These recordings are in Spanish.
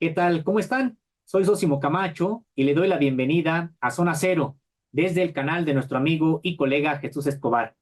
¿Qué tal? ¿Cómo están? Soy Sosimo Camacho y le doy la bienvenida a Zona Cero desde el canal de nuestro amigo y colega Jesús Escobar.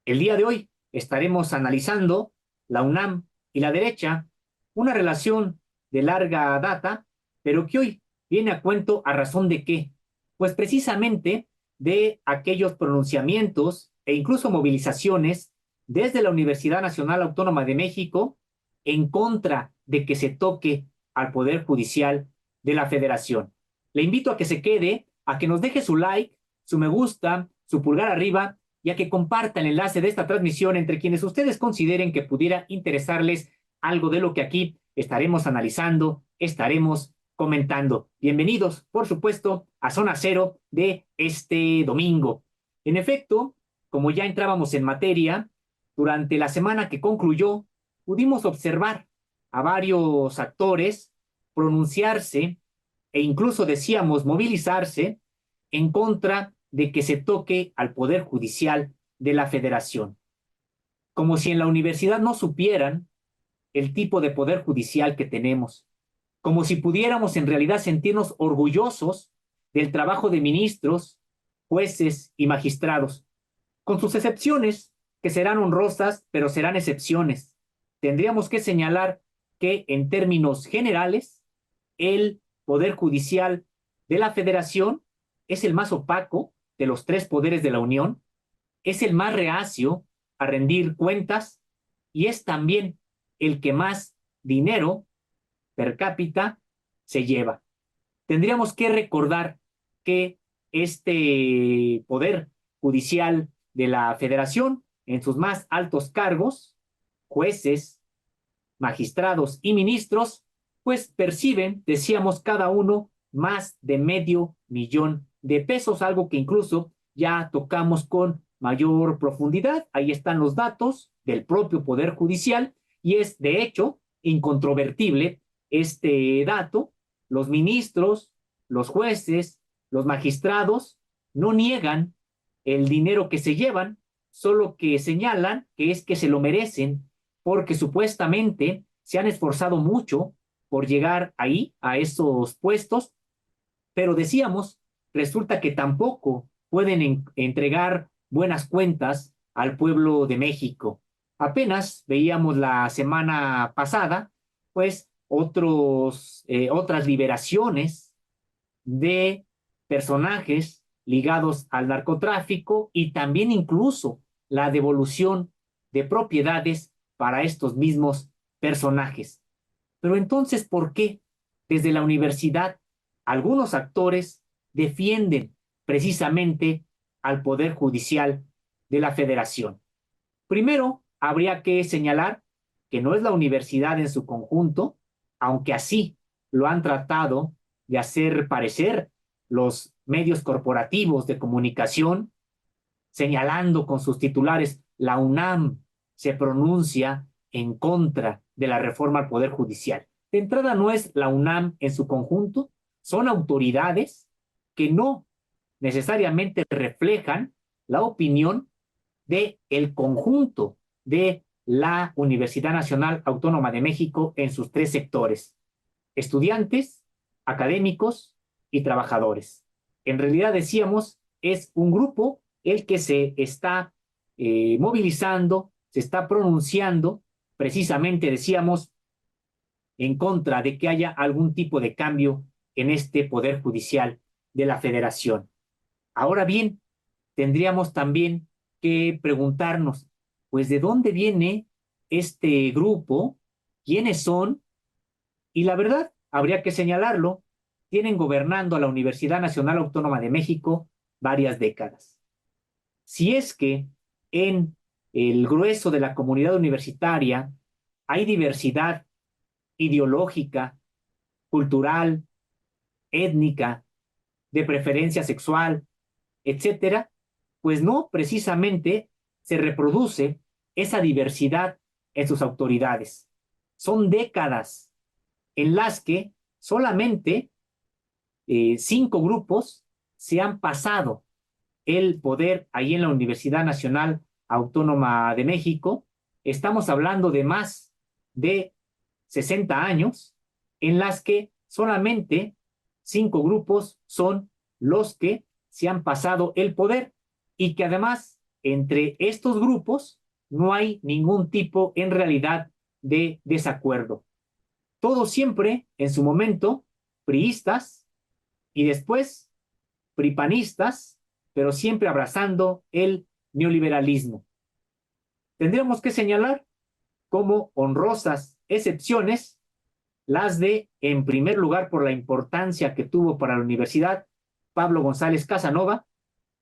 El día de hoy estaremos analizando la UNAM y la derecha, una relación de larga data, pero que hoy viene a cuento a razón de qué. Pues precisamente de aquellos pronunciamientos e incluso movilizaciones desde la Universidad Nacional Autónoma de México en contra de que se toque al Poder Judicial de la Federación. Le invito a que se quede, a que nos deje su like, su me gusta, su pulgar arriba y a que comparta el enlace de esta transmisión entre quienes ustedes consideren que pudiera interesarles algo de lo que aquí estaremos analizando, estaremos comentando. Bienvenidos, por supuesto, a Zona Cero de este domingo. En efecto, como ya entrábamos en materia, durante la semana que concluyó, pudimos observar a varios actores pronunciarse e incluso decíamos movilizarse en contra de que se toque al Poder Judicial de la Federación. Como si en la universidad no supieran el tipo de Poder Judicial que tenemos, como si pudiéramos en realidad sentirnos orgullosos del trabajo de ministros, jueces y magistrados, con sus excepciones, que serán honrosas, pero serán excepciones. Tendríamos que señalar que en términos generales, el Poder Judicial de la Federación es el más opaco de los tres poderes de la Unión, es el más reacio a rendir cuentas y es también el que más dinero per cápita se lleva. Tendríamos que recordar que este Poder Judicial de la Federación, en sus más altos cargos, jueces, magistrados y ministros, pues perciben, decíamos, cada uno más de $500,000, algo que incluso ya tocamos con mayor profundidad. Ahí están los datos del propio Poder Judicial y es, de hecho, incontrovertible este dato. Los ministros, los jueces, los magistrados no niegan el dinero que se llevan, solo que señalan que es que se lo merecen porque supuestamente se han esforzado mucho por llegar ahí, a esos puestos, pero decíamos, resulta que tampoco pueden entregar buenas cuentas al pueblo de México. Apenas veíamos la semana pasada, pues, otras liberaciones de personajes ligados al narcotráfico y también incluso la devolución de propiedades para estos mismos personajes. Pero entonces, ¿por qué desde la universidad algunos actores defienden precisamente al Poder Judicial de la Federación? Primero, habría que señalar que no es la universidad en su conjunto, aunque así lo han tratado de hacer parecer los medios corporativos de comunicación, señalando con sus titulares, la UNAM se pronuncia en contra de la reforma al Poder Judicial. De entrada no es la UNAM en su conjunto, son autoridades que no necesariamente reflejan la opinión de el conjunto de la Universidad Nacional Autónoma de México en sus tres sectores: estudiantes, académicos y trabajadores. En realidad, decíamos, es un grupo el que se está movilizando, se está pronunciando, precisamente decíamos, en contra de que haya algún tipo de cambio en este Poder Judicial de la Federación. Ahora bien, tendríamos también que preguntarnos, pues, ¿de dónde viene este grupo? ¿Quiénes son? Y la verdad, habría que señalarlo, tienen gobernando a la Universidad Nacional Autónoma de México varias décadas. Si es que en el grueso de la comunidad universitaria hay diversidad ideológica, cultural, étnica, de preferencia sexual, etcétera, pues no precisamente se reproduce esa diversidad en sus autoridades. Son décadas en las que solamente 5 grupos se han pasado el poder ahí en la Universidad Nacional Autónoma de México. Estamos hablando de más de 60 años en las que solamente 5 grupos son los que se han pasado el poder y que además entre estos grupos no hay ningún tipo en realidad de desacuerdo. Todos siempre en su momento priistas y después pripanistas, pero siempre abrazando el neoliberalismo. Tendríamos que señalar como honrosas excepciones las de, en primer lugar, por la importancia que tuvo para la universidad, Pablo González Casanova,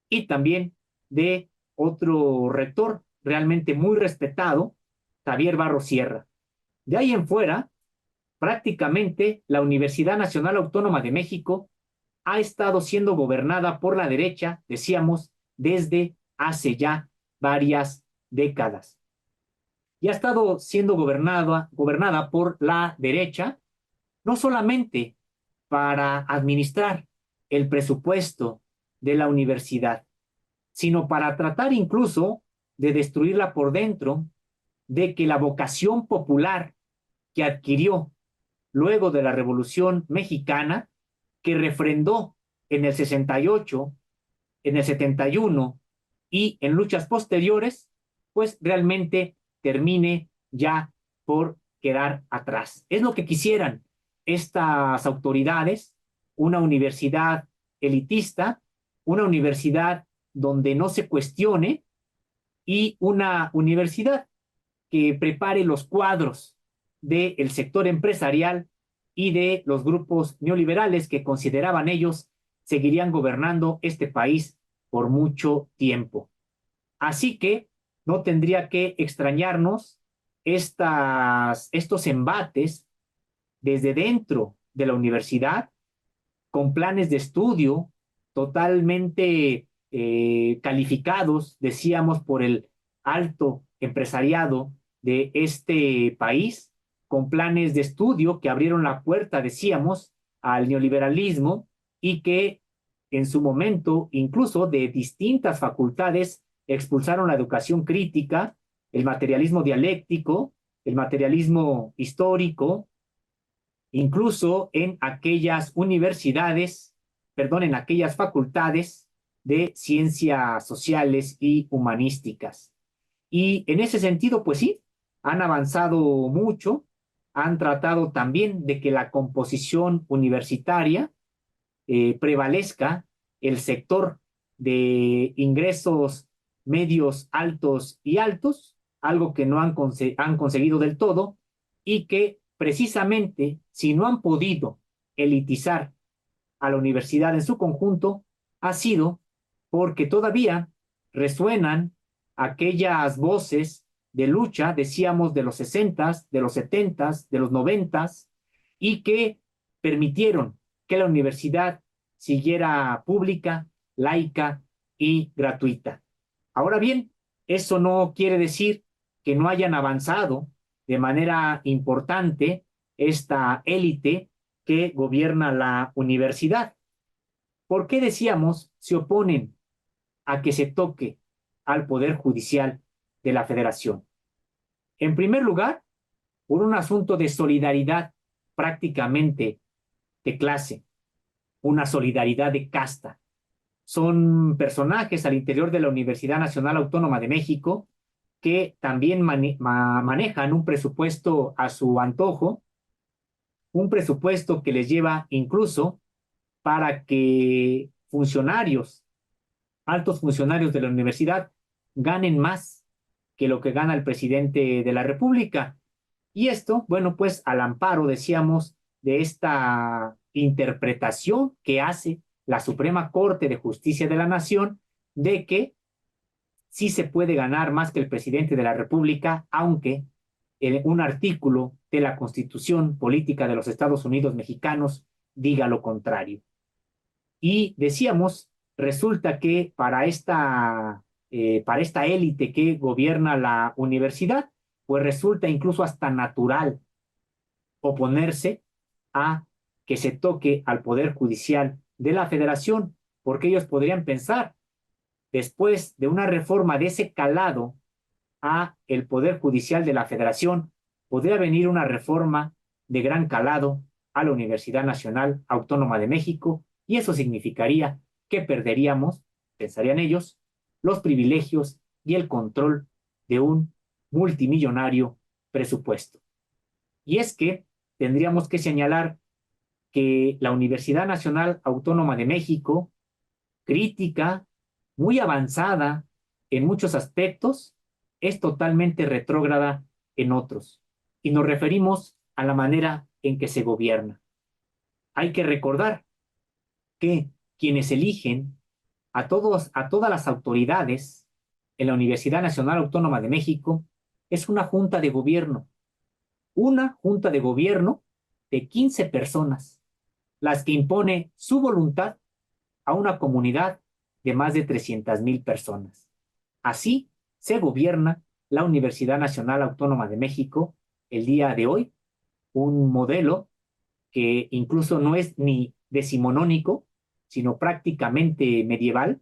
y también de otro rector realmente muy respetado, Javier Barros Sierra. De ahí en fuera, prácticamente la Universidad Nacional Autónoma de México ha estado siendo gobernada por la derecha, decíamos, desde hace ya varias décadas. Y ha estado siendo gobernada por la derecha, no solamente para administrar el presupuesto de la universidad, sino para tratar incluso de destruirla por dentro, de que la vocación popular que adquirió luego de la Revolución Mexicana, que refrendó en el 68, en el 71 y en luchas posteriores, pues realmente termine ya por quedar atrás. Es lo que quisieran estas autoridades, una universidad elitista, una universidad donde no se cuestione y una universidad que prepare los cuadros del sector empresarial y de los grupos neoliberales que consideraban ellos seguirían gobernando este país por mucho tiempo. Así que no tendría que extrañarnos estos embates desde dentro de la universidad, con planes de estudio totalmente calificados, decíamos, por el alto empresariado de este país, con planes de estudio que abrieron la puerta, decíamos, al neoliberalismo y que en su momento, incluso de distintas facultades, expulsaron la educación crítica, el materialismo dialéctico, el materialismo histórico, incluso en aquellas universidades, perdón, en aquellas facultades de ciencias sociales y humanísticas. Y en ese sentido, pues sí, han avanzado mucho, han tratado también de que la composición universitaria prevalezca el sector de ingresos medios, altos y altos, algo que no han conseguido del todo, y que precisamente si no han podido elitizar a la universidad en su conjunto, ha sido porque todavía resuenan aquellas voces de lucha, decíamos, de los 60s, de los 70s, de los 90s, y que permitieron que la universidad siguiera pública, laica y gratuita. Ahora bien, eso no quiere decir que no hayan avanzado de manera importante esta élite que gobierna la universidad. ¿Por qué decíamos se oponen a que se toque al Poder Judicial de la Federación? En primer lugar, por un asunto de solidaridad prácticamente de clase, una solidaridad de casta. Son personajes al interior de la Universidad Nacional Autónoma de México que también manejan un presupuesto a su antojo, un presupuesto que les lleva incluso para que funcionarios, altos funcionarios de la universidad, ganen más que lo que gana el presidente de la República. Y esto, bueno, pues al amparo, decíamos, de esta interpretación que hace la Suprema Corte de Justicia de la Nación de que sí se puede ganar más que el presidente de la República, aunque un artículo de la Constitución Política de los Estados Unidos Mexicanos diga lo contrario. Y decíamos, resulta que para esta élite que gobierna la universidad, pues resulta incluso hasta natural oponerse a que se toque al Poder Judicial de la Federación, porque ellos podrían pensar, después de una reforma de ese calado a el Poder Judicial de la Federación, podría venir una reforma de gran calado a la Universidad Nacional Autónoma de México, y eso significaría que perderíamos, pensarían ellos, los privilegios y el control de un multimillonario presupuesto. Y es que tendríamos que señalar que la Universidad Nacional Autónoma de México, crítica, muy avanzada en muchos aspectos, es totalmente retrógrada en otros. Y nos referimos a la manera en que se gobierna. Hay que recordar que quienes eligen a todas las autoridades en la Universidad Nacional Autónoma de México es una junta de gobierno de 15 personas, las que impone su voluntad a una comunidad de más de 300,000 personas. Así se gobierna la Universidad Nacional Autónoma de México el día de hoy, un modelo que incluso no es ni decimonónico, sino prácticamente medieval,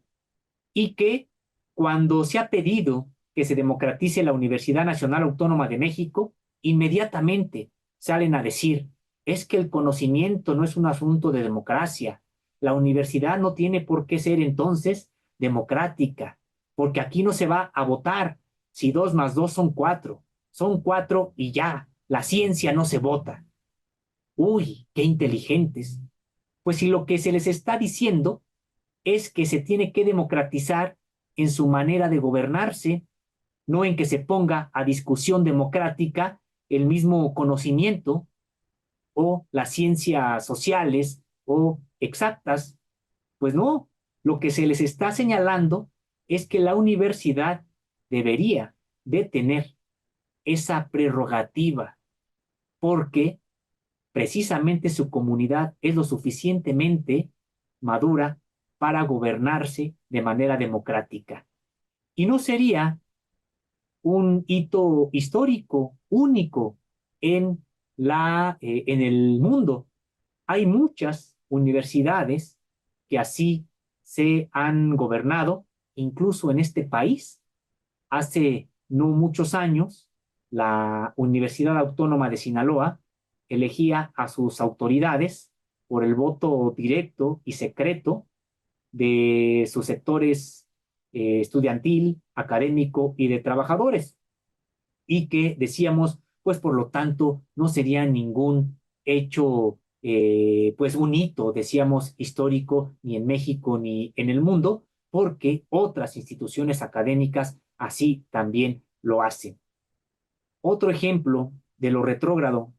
y que cuando se ha pedido que se democratice la Universidad Nacional Autónoma de México, inmediatamente salen a decir, es que el conocimiento no es un asunto de democracia. La universidad no tiene por qué ser entonces democrática, porque aquí no se va a votar si 2 más 2 son cuatro y ya, la ciencia no se vota. Uy, qué inteligentes. Pues si lo que se les está diciendo es que se tiene que democratizar en su manera de gobernarse, no en que se ponga a discusión democrática el mismo conocimiento o las ciencias sociales o exactas. Pues no, lo que se les está señalando es que la universidad debería de tener esa prerrogativa porque precisamente su comunidad es lo suficientemente madura para gobernarse de manera democrática. Y no sería un hito histórico único en, en el mundo. Hay muchas universidades que así se han gobernado, incluso en este país. Hace no muchos años, la Universidad Autónoma de Sinaloa elegía a sus autoridades por el voto directo y secreto de sus sectores estudiantil, académico y de trabajadores, y que decíamos, pues por lo tanto, no sería ningún hecho, pues un hito, decíamos, histórico, ni en México ni en el mundo, porque otras instituciones académicas así también lo hacen. Otro ejemplo de lo retrógrado,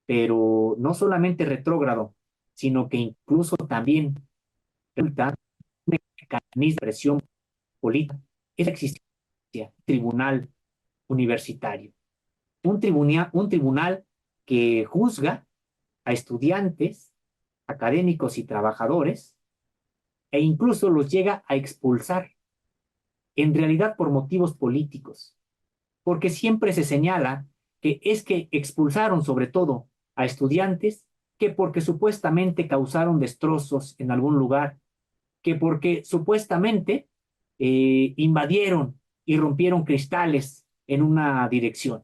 pero no solamente retrógrado, sino que incluso también resulta un mecanismo de presión política, es la existencia de un tribunal universitario. Un tribunal que juzga a estudiantes, académicos y trabajadores e incluso los llega a expulsar, en realidad por motivos políticos, porque siempre se señala que es que expulsaron sobre todo a estudiantes que porque supuestamente causaron destrozos en algún lugar, que porque supuestamente invadieron y rompieron cristales en una dirección,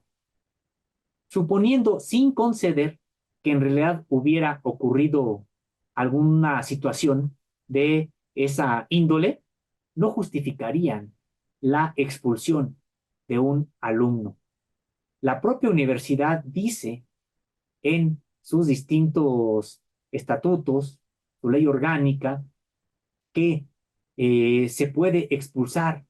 suponiendo sin conceder que en realidad hubiera ocurrido alguna situación de esa índole, no justificarían la expulsión de un alumno. La propia universidad dice en sus distintos estatutos, su ley orgánica, que se puede expulsar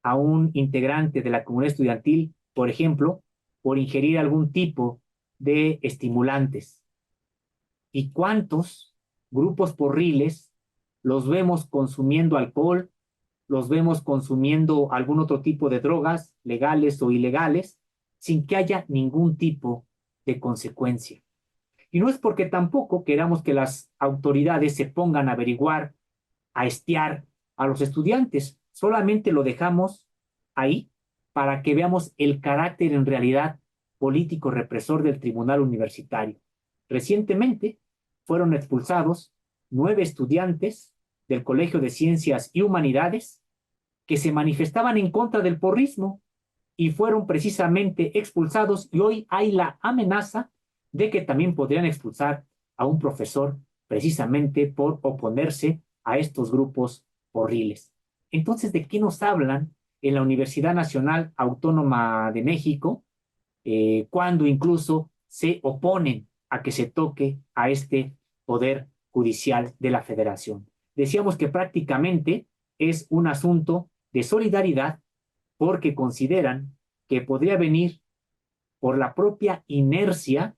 a un integrante de la comunidad estudiantil, por ejemplo, por ingerir algún tipo de estimulantes. ¿Y cuántos grupos porriles los vemos consumiendo alcohol, los vemos consumiendo algún otro tipo de drogas, legales o ilegales, sin que haya ningún tipo de consecuencia? Y no es porque tampoco queramos que las autoridades se pongan a averiguar, a espiar a los estudiantes, solamente lo dejamos ahí para que veamos el carácter en realidad político represor del tribunal universitario. Recientemente fueron expulsados 9 estudiantes del Colegio de Ciencias y Humanidades que se manifestaban en contra del porrismo y fueron precisamente expulsados, y hoy hay la amenaza de que también podrían expulsar a un profesor precisamente por oponerse a estos grupos horribles. Entonces, ¿de qué nos hablan en la Universidad Nacional Autónoma de México cuando incluso se oponen a que se toque a este poder judicial de la federación? Decíamos que prácticamente es un asunto de solidaridad porque consideran que podría venir por la propia inercia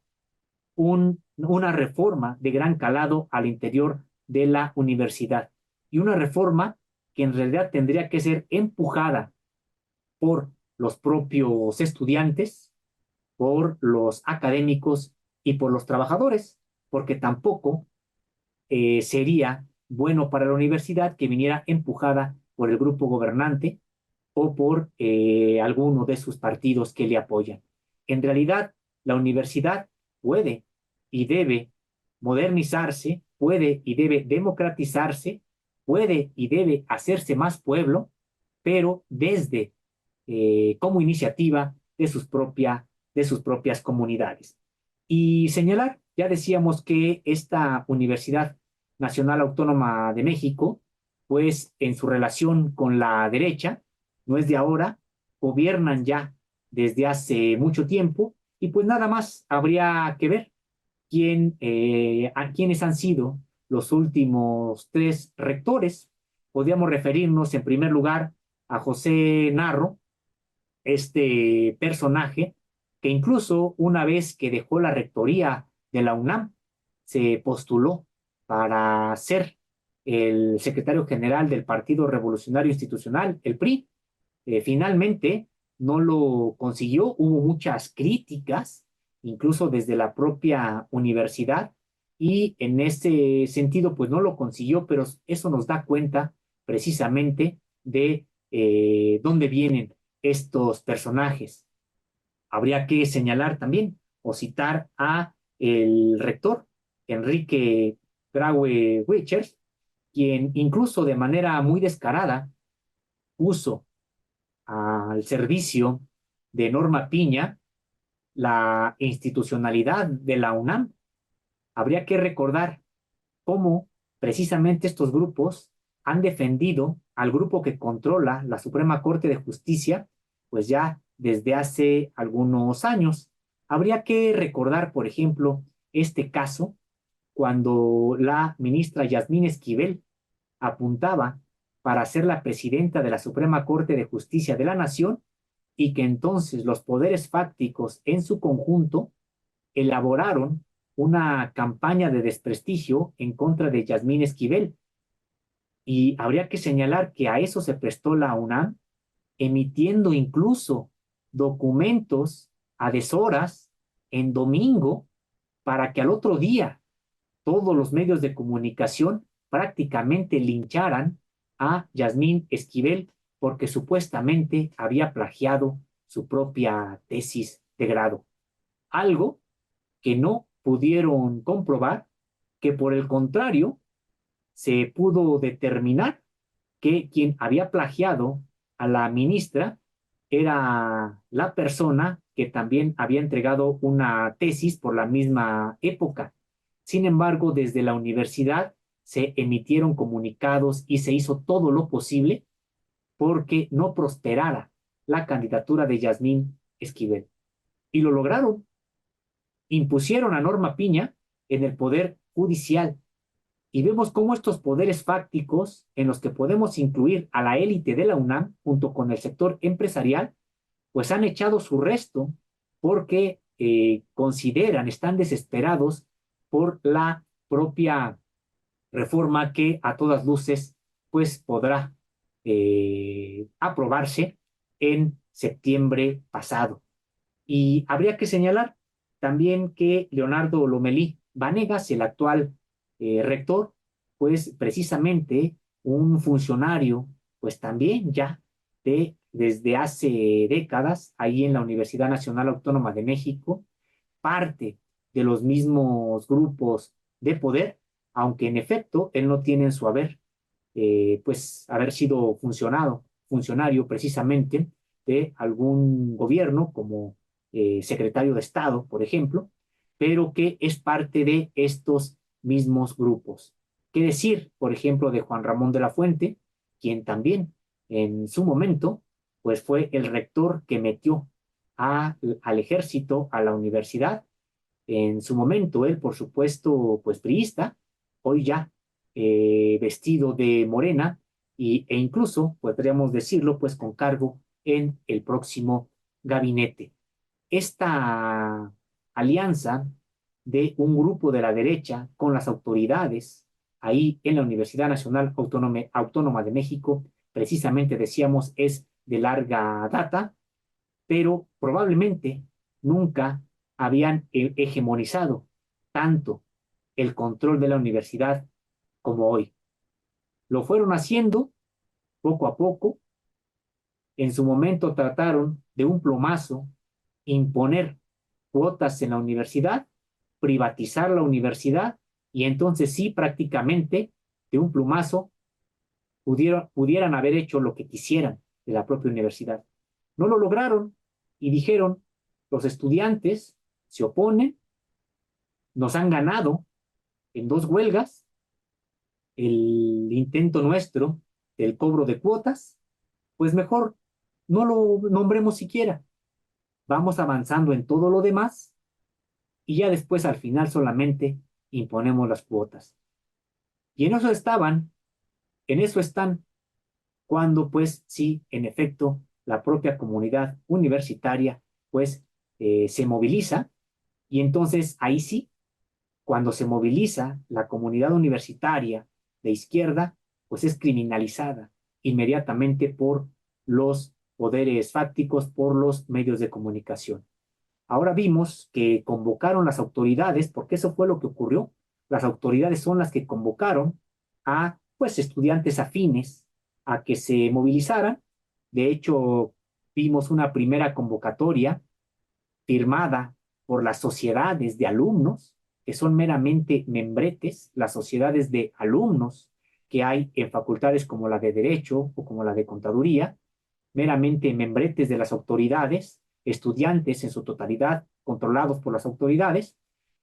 una reforma de gran calado al interior de la universidad y una reforma que en realidad tendría que ser empujada por los propios estudiantes, por los académicos y por los trabajadores, porque tampoco sería bueno para la universidad que viniera empujada por el grupo gobernante o por alguno de sus partidos que le apoyan. En realidad, la universidad puede y debe modernizarse, puede y debe democratizarse, puede y debe hacerse más pueblo, pero desde como iniciativa de sus propias comunidades. Y señalar, ya decíamos que esta Universidad Nacional Autónoma de México, pues en su relación con la derecha, no es de ahora, gobiernan ya desde hace mucho tiempo y pues nada más habría que ver quiénes han sido los últimos tres rectores. Podríamos referirnos en primer lugar a José Narro, este personaje que incluso una vez que dejó la rectoría de la UNAM, se postuló para ser el secretario general del Partido Revolucionario Institucional, el PRI. Finalmente no lo consiguió, hubo muchas críticas, incluso desde la propia universidad, y en ese sentido, pues no lo consiguió, pero eso nos da cuenta precisamente de dónde vienen estos personajes. Habría que señalar también o citar a el rector Enrique Graue Wichers, quien incluso de manera muy descarada puso al servicio de Norma Piña la institucionalidad de la UNAM. Habría que recordar cómo precisamente estos grupos han defendido al grupo que controla la Suprema Corte de Justicia, pues ya desde hace algunos años. Habría que recordar, por ejemplo, este caso cuando la ministra Yasmín Esquivel apuntaba para ser la presidenta de la Suprema Corte de Justicia de la Nación y que entonces los poderes fácticos en su conjunto elaboraron una campaña de desprestigio en contra de Yasmín Esquivel. Y habría que señalar que a eso se prestó la UNAM, emitiendo incluso documentos a deshoras en domingo para que al otro día todos los medios de comunicación prácticamente lincharan a Yasmín Esquivel porque supuestamente había plagiado su propia tesis de grado. Algo que no pudieron comprobar, que por el contrario se pudo determinar que quien había plagiado a la ministra era la persona que también había entregado una tesis por la misma época. Sin embargo, desde la universidad se emitieron comunicados y se hizo todo lo posible porque no prosperara la candidatura de Yasmín Esquivel. Y lo lograron. Impusieron a Norma Piña en el poder judicial. Y vemos cómo estos poderes fácticos, en los que podemos incluir a la élite de la UNAM, junto con el sector empresarial, pues han echado su resto porque consideran, están desesperados por la propia reforma que a todas luces pues podrá aprobarse en septiembre pasado. Y habría que señalar también que Leonardo Lomelí Vanegas, el actual rector, pues precisamente un funcionario, pues también ya desde hace décadas, ahí en la Universidad Nacional Autónoma de México, parte de los mismos grupos de poder, aunque en efecto él no tiene en su haber, pues haber sido funcionario precisamente de algún gobierno como secretario de Estado, por ejemplo, pero que es parte de estos mismos grupos. ¿Qué decir, por ejemplo, de Juan Ramón de la Fuente, quien también en su momento pues fue el rector que metió al ejército a la universidad? En su momento, él, por supuesto, pues priista, hoy ya vestido de morena e incluso, podríamos decirlo, pues con cargo en el próximo gabinete. Esta alianza de un grupo de la derecha con las autoridades ahí en la Universidad Nacional Autónoma de México, precisamente decíamos, es de larga data, pero probablemente nunca habían hegemonizado tanto el control de la universidad como hoy. Lo fueron haciendo poco a poco. En su momento trataron de un plumazo imponer cuotas en la universidad, privatizar la universidad y entonces sí, prácticamente de un plumazo pudieran haber hecho lo que quisieran de la propia universidad. No lo lograron y dijeron, los estudiantes se oponen, nos han ganado en 2 huelgas, el intento nuestro del cobro de cuotas, pues mejor no lo nombremos siquiera. Vamos avanzando en todo lo demás y ya después al final solamente imponemos las cuotas. Y en eso estaban, en eso están, cuando pues sí, en efecto, la propia comunidad universitaria pues se moviliza y entonces ahí sí, cuando se moviliza la comunidad universitaria de izquierda, pues es criminalizada inmediatamente por los poderes fácticos, por los medios de comunicación. Ahora vimos que convocaron las autoridades, porque eso fue lo que ocurrió. Las autoridades son las que convocaron a pues estudiantes afines a que se movilizaran. De hecho, vimos una primera convocatoria firmada por las sociedades de alumnos, que son meramente membretes, las sociedades de alumnos que hay en facultades como la de Derecho o como la de Contaduría, meramente membretes de las autoridades, estudiantes en su totalidad controlados por las autoridades,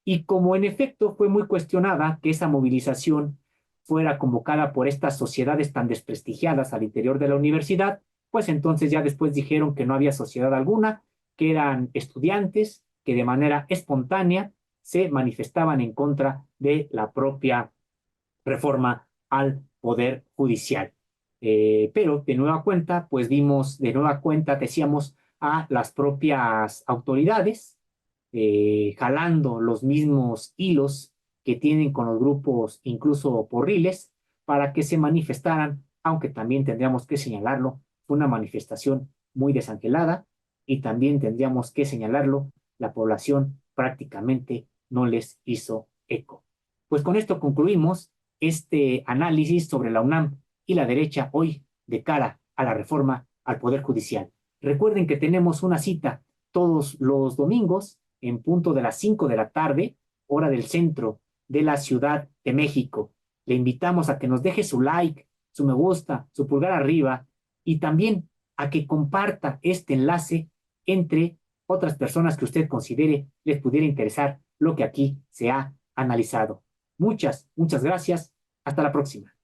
y como en efecto fue muy cuestionada que esa movilización fuera convocada por estas sociedades tan desprestigiadas al interior de la universidad, pues entonces ya después dijeron que no había sociedad alguna, que eran estudiantes que de manera espontánea se manifestaban en contra de la propia reforma al Poder Judicial. Pero de nueva cuenta, pues vimos, de nueva cuenta, decíamos, a las propias autoridades jalando los mismos hilos que tienen con los grupos incluso porriles para que se manifestaran, aunque también tendríamos que señalarlo, fue una manifestación muy desangelada y también tendríamos que señalarlo, la población prácticamente no les hizo eco. Pues con esto concluimos este análisis sobre la UNAM y la derecha hoy de cara a la reforma al Poder Judicial. Recuerden que tenemos una cita todos los domingos en punto de las 5 de la tarde, hora del centro de la Ciudad de México. Le invitamos a que nos deje su like, su me gusta, su pulgar arriba y también a que comparta este enlace entre otras personas que usted considere les pudiera interesar lo que aquí se ha analizado. Muchas gracias. Hasta la próxima.